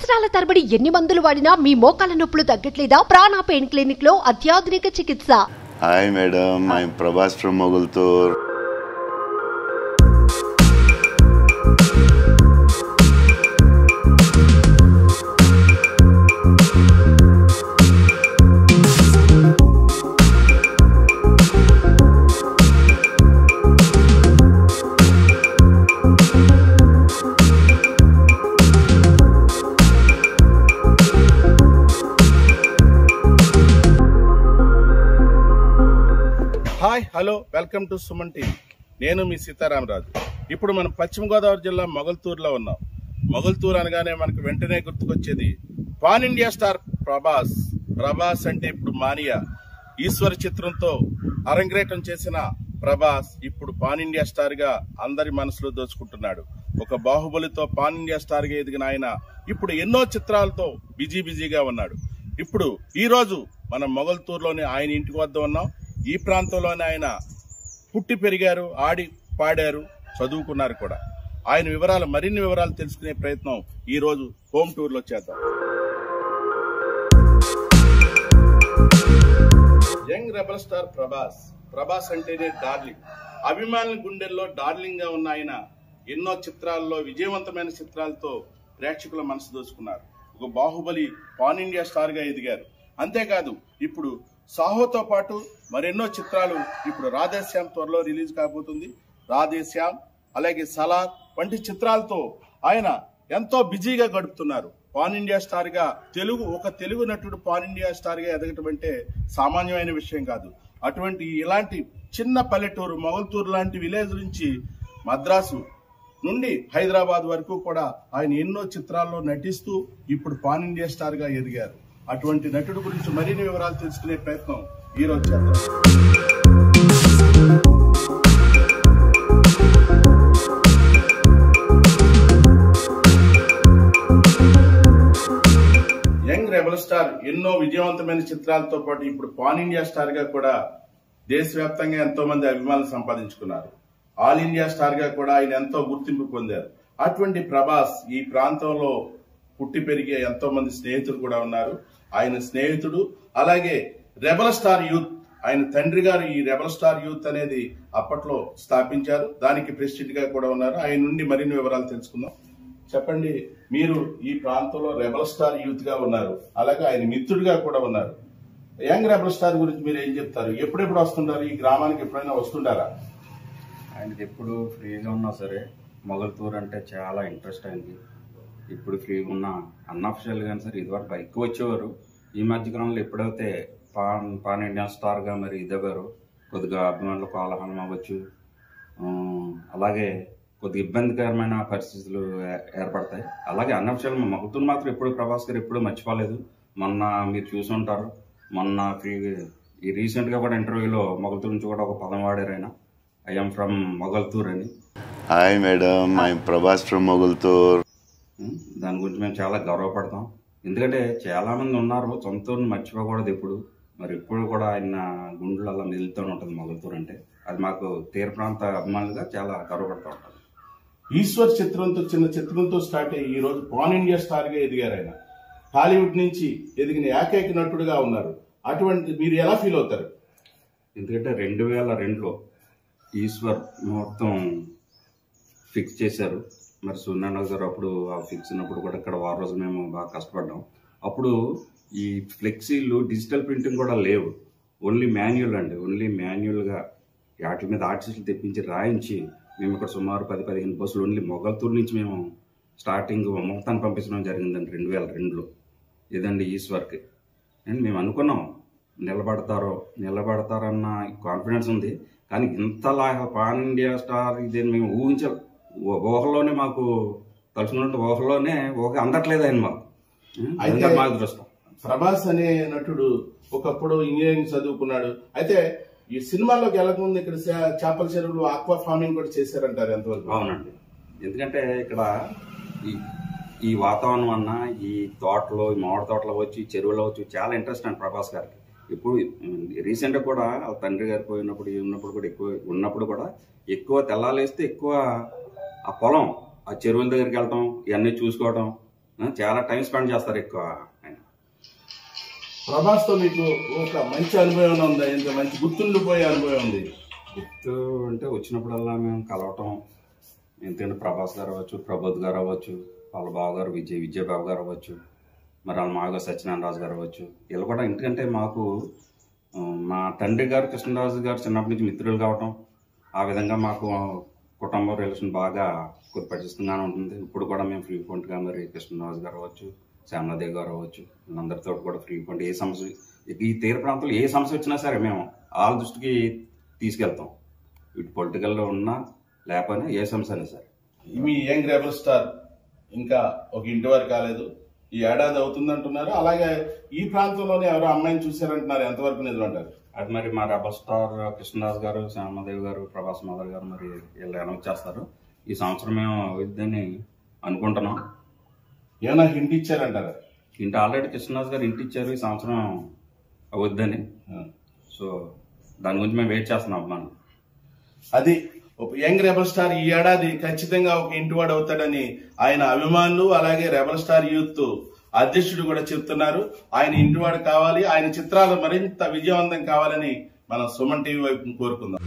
సంవత్సరాల తరబడి ఎన్ని మందులు వాడినా మీ మోకాల నొప్పులు తగ్గట్లేదా? ప్రాణ పెయిన్ క్లినిక్ లో అత్యాధునిక చికిత్స. Hi madam, I'm Prabhas from Mogalthur. Hi, hello, welcome to Suman TV. నేను మీ సీతారామరాజు. ఇప్పుడు మనం పశ్చిమ గోదావరి జిల్లా మొగల్తూరులో ఉన్నాం. మొగల్తూరు అనగానే మనకు వెంటనే గుర్తుకొచ్చేది pan India star Prabhas. Prabhas అంటే ఇప్పుడు మానియా. ఈశ్వర్ చిత్రంతో అరంగేట్రం చేసిన ప్రభాస్ ఇప్పుడు పాన్ ఇండియా స్టార్ గా అందరి మనసులో దోచుకుంటున్నాడు. ఒక బాహుబలితో పాన్ ఇండియా స్టార్ గా ఎదిగిన ఆయన ఇప్పుడు ఎన్నో చిత్రాలతో బిజీగా ఉన్నాడు. ఇప్పుడు ఈ రోజు మనం మొగల్తూరులోని ఆయన ఇంటికి వద్ద ఉన్నాం. ఈ ప్రాంతంలోనే ఆయన పుట్టి పెరిగారు, ఆడి పాడారు, చదువుకున్నారు కూడా. ఆయన మరిన్ని వివరాలు తెలుసుకునే ప్రయత్నం ఈ రోజు హోమ్ టూర్ లో చేద్దాం. Young rebel star Prabhas. Prabhas అంటేనే డార్లింగ్. అభిమానుల గుండెల్లో డార్లింగ్ గా ఉన్న ఆయన ఎన్నో చిత్రాల్లో విజయవంతమైన చిత్రాలతో ప్రేక్షకుల మనసు దోచుకున్నారు. ఒక బాహుబలి పాన్ ఇండియా స్టార్ గా ఎదిగారు. అంతేకాదు ఇప్పుడు సాహోతో పాటు మరెన్నో చిత్రాలు ఇప్పుడు రాధేశ్యామ్ త్వరలో రిలీజ్ కాబోతుంది. రాధేశ్యామ్, అలాగే సలార్ వంటి చిత్రాలతో ఆయన ఎంతో బిజీగా గడుపుతున్నారు. పాన్ ఇండియా స్టార్ గా ఒక తెలుగు నటుడు పాన్ ఇండియా స్టార్ గా ఎదగటం అంటే సామాన్యమైన విషయం కాదు. అటువంటి ఇలాంటి చిన్న పల్లెటూరు మొగల్తూరు లాంటి విలేజ్ నుంచి మద్రాసు నుండి హైదరాబాద్ వరకు కూడా ఆయన ఎన్నో చిత్రాల్లో నటిస్తూ ఇప్పుడు పాన్ ఇండియా స్టార్ గా ఎదిగారు. అటువంటి నటుడు గురించి మరిన్ని వివరాలు తెలుసుకునే ప్రయత్నం ఈ రోజు చేద్దాం. యంగ్ రెబల్ స్టార్ ఎన్నో విజయవంతమైన చిత్రాలతో పాటు ఇప్పుడు పాన్ ఇండియా స్టార్ గా కూడా దేశవ్యాప్తంగా ఎంతో మంది అభిమానులు సంపాదించుకున్నారు. ఆల్ ఇండియా స్టార్ గా కూడా ఆయన ఎంతో గుర్తింపు పొందారు. అటువంటి ప్రభాస్ ఈ ప్రాంతంలో పుట్టి పెరిగే ఎంతో మంది స్నేహితులు కూడా ఉన్నారు. ఆయన స్నేహితుడు, అలాగే రెబల్ స్టార్ యూత్, ఆయన తండ్రి గారు ఈ రెబల్ స్టార్ యూత్ అనేది అప్పట్లో స్థాపించారు. దానికి ప్రెసిడెంట్ గా కూడా ఉన్నారు. ఆయన నుండి మరిన్ని వివరాలు తెలుసుకుందాం. చెప్పండి, మీరు ఈ ప్రాంతంలో రెబల్ స్టార్ యూత్ గా ఉన్నారు, అలాగే ఆయన మిత్రుడిగా కూడా ఉన్నారు. యంగ్ రెబల్ స్టార్ గురించి మీరు ఏం చెప్తారు? ఎప్పుడెప్పుడు వస్తుంటారు ఈ గ్రామానికి? ఎప్పుడైనా వస్తుంటారా? ఆయనకి ఎప్పుడు ఫ్రీగా ఉన్నా సరే మొగల్తూరు అంటే చాలా ఇంట్రెస్ట్ అయింది. ఇప్పుడు ఫ్రీగా ఉన్న అన్అఫిషియల్ గానీ సరే ఇదివరకు ఎక్కువ వచ్చేవారు. ఈ మధ్యకాలంలో ఎప్పుడైతే పాన్ ఇండియా స్టార్ గా మరి ఇదవ్వారు, కొద్దిగా అభిమానులు కోలాహలం అవ్వచ్చు, అలాగే కొద్దిగా ఇబ్బందికరమైన పరిస్థితులు ఏర్పడతాయి. అలాగే అన్అఫిషియల్ మొగల్తూరు మాత్రం ఎప్పుడు ప్రభాస్ గారు ఎప్పుడు మర్చిపోలేదు. మొన్న మీరు చూసి ఉంటారు, మొన్న ఈ రీసెంట్ గా కూడా ఇంటర్వ్యూలో మొగల్తూరు నుంచి కూడా ఒక పదం వాడారు ఆయన, ఐఎమ్ ఫ్రమ్ మొగల్తూర్ అని. Hi madam, I'm Prabhas from Mogalthur. దాని గురించి మేము చాలా గర్వపడతాం. ఎందుకంటే చాలా మంది ఉన్నారు సొంత ఊరిని మర్చిపోకూడదు ఎప్పుడు. మరి ఎప్పుడు కూడా ఆయన గుండెలు అలా మెదులుతూనే ఉంటుంది మొగల్తూరు అంటే. అది మాకు తీర ప్రాంత అభిమానులుగా చాలా గర్వపడుతూ ఉంటాం. ఈశ్వర్ చిత్రంతో, చిన్న చిత్రంతో స్టార్ట్ అయ్యి ఈ రోజు పాన్ ఇండియా స్టార్ గా ఎదిగారు. ఆయన టాలీవుడ్ నుంచి ఎదిగిన ఏకైక నటుడుగా ఉన్నారు. అటువంటి మీరు ఎలా ఫీల్ అవుతారు? ఎందుకంటే 2002లో ఈశ్వర్ మొత్తం ఫిక్స్ చేశారు. మరి సూర్యనారాయణ గారు అప్పుడు ఆ ఫిక్స్ ఉన్నప్పుడు కూడా ఇక్కడ వారం రోజులు మేము బాగా కష్టపడ్డాం. అప్పుడు ఈ ఫ్లెక్సీలు డిజిటల్ ప్రింటింగ్ కూడా లేవు, ఓన్లీ మాన్యువల్ అండి. ఓన్లీ మాన్యువల్గా వాటి మీద ఆర్టిస్టులు తెప్పించి రాయించి మేము ఇక్కడ సుమారు 10-15 బస్సులు ఓన్లీ మొగల్తూరు నుంచి మేము స్టార్టింగ్ మొత్తాన్ని పంపించడం జరిగిందండి 2002లో. ఇదండి ఈశ్వర్కి. అండ్ మేము అనుకున్నాం నిలబడతారన్న కాన్ఫిడెన్స్ ఉంది. కానీ ఇంతలాగా పాన్ ఇండియా స్టార్ ఇదేని మేము ఊహలోనే మాకు తలుచుకున్నట్టు ఊహలోనే అందట్లేదు ఆయన మాకు. అయితే మా అదృష్టం. ప్రభాస్ అనే నటుడు ఒకప్పుడు ఇంజనీరింగ్ చదువుకున్నాడు. అయితే ఈ సినిమాల్లోకి వెళ్ళకముందు ఇక్కడ చేపల చెరువులు ఆక్వా ఫార్మింగ్ కూడా చేశారంటారు, ఎంతవరకు? అవునండి. ఎందుకంటే ఇక్కడ ఈ వాతావరణం అన్న, ఈ తోటలో, ఈ మామిడి తోటలో వచ్చి, చెరువులో వచ్చి చాలా ఇంట్రెస్ట్ అండి ప్రభాస్ గారికి. ఇప్పుడు రీసెంట్గా కూడా వాళ్ళ తండ్రి గారు ఉన్నప్పుడు కూడా ఎక్కువ తెల్లాలేస్తే ఎక్కువ ఆ పొలం, ఆ చెరువుల దగ్గరికి వెళ్ళటం, ఇవన్నీ చూసుకోవడం, చాలా టైం స్పెండ్ చేస్తారు ఎక్కువ ఆయన. ప్రభాస్ తో మీకు ఒక మంచి అనుభవం ఉందా? ఇంత మంచి గుర్తుండిపోయే అనుభవం ఉంది? గుర్తు అంటే వచ్చినప్పుడల్లా మేము కలవటం, ఎందుకంటే ప్రభాస్ గారు అవ్వచ్చు, ప్రబోధ్ గారు అవ్వచ్చు, వాళ్ళ బావ గారు విజయబాబు గారు అవ్వచ్చు, మరి వాళ్ళ మామగారు సత్యనారాయణ రాజు గారు అవ్వచ్చు. వీళ్ళు కూడా ఎందుకంటే మాకు మా తండ్రి గారు కృష్ణరాజు గారు చిన్నప్పటి నుంచి మిత్రులు కావటం, ఆ విధంగా మాకు కుటుంబ రిలేషన్ బాగా పరిచిస్తుంగానే ఉంటుంది. ఇప్పుడు కూడా మేము ఫ్రీక్వెంట్గా మరి కృష్ణరాజు గారు అవ్వచ్చు, శ్యామలాదేవి గారు అవ్వచ్చు, వీళ్ళందరితో కూడా ఫ్రీక్వెంట్ ఏ సమస్య, ఈ తీర ప్రాంతంలో ఏ సమస్య వచ్చినా సరే మేము వాళ్ళ దృష్టికి తీసుకెళ్తాం. ఇటు పొలిటికల్లో ఉన్నా లేకపోయినా ఏ సమస్య అయినా సరే. మీ యంగ్ రెబల్ స్టార్ ఇంకా ఒక ఇంటి వరకు కాలేదు, ఈ ఏడాది అవుతుందంటున్నారు. అలాగే ఈ ప్రాంతంలోనే ఎవరో అమ్మాయిని చూశారంటున్నారు, ఎంతవరకు నిజమంటారు? అది మరి మా రెబల్ స్టార్ కృష్ణరాజు గారు, శ్యామదేవి గారు, ప్రభాస్ మదర్ గారు మరి వీళ్ళు అనౌన్స్ చేస్తారు. ఈ సంవత్సరం మేము అవుద్దని అనుకుంటున్నాం. ఏమైనా హింట్ ఇచ్చారంటారా? ఇంటి ఆల్రెడీ కృష్ణరాజు గారు ఇంటి ఇచ్చారు ఈ సంవత్సరం అవుద్దని. సో దాని గురించి మేము వెయిట్ చేస్తున్నాం అభిమానులు. అది ఒక యంగ్ రెబల్ స్టార్ ఈ ఏడాది ఖచ్చితంగా ఒక ఇంటివాడు అవుతాడని ఆయన అభిమానులు అలాగే రెబల్ స్టార్ యూత్ అధ్యక్షుడు కూడా చెప్తున్నారు. ఆయన ఇంటివాడు కావాలి, ఆయన చిత్రాలు మరింత విజయవంతం కావాలని మనం సుమన్ టీవీ వైపు కోరుకుందాం.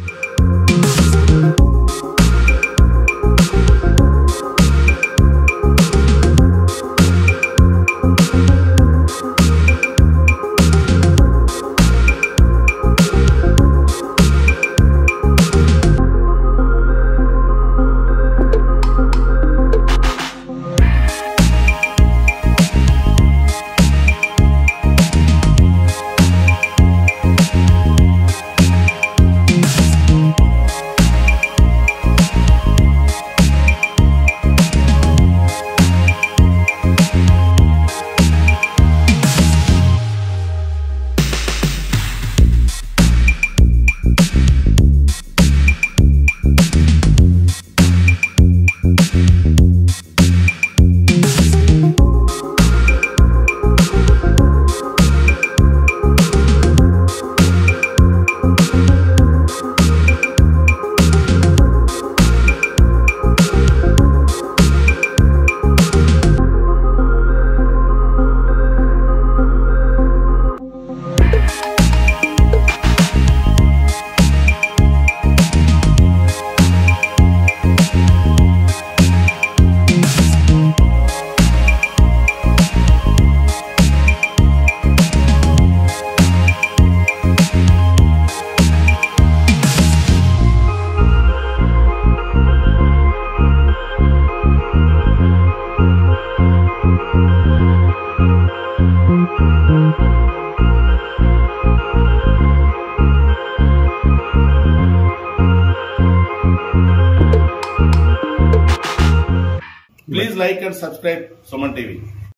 Please like and subscribe Suman TV.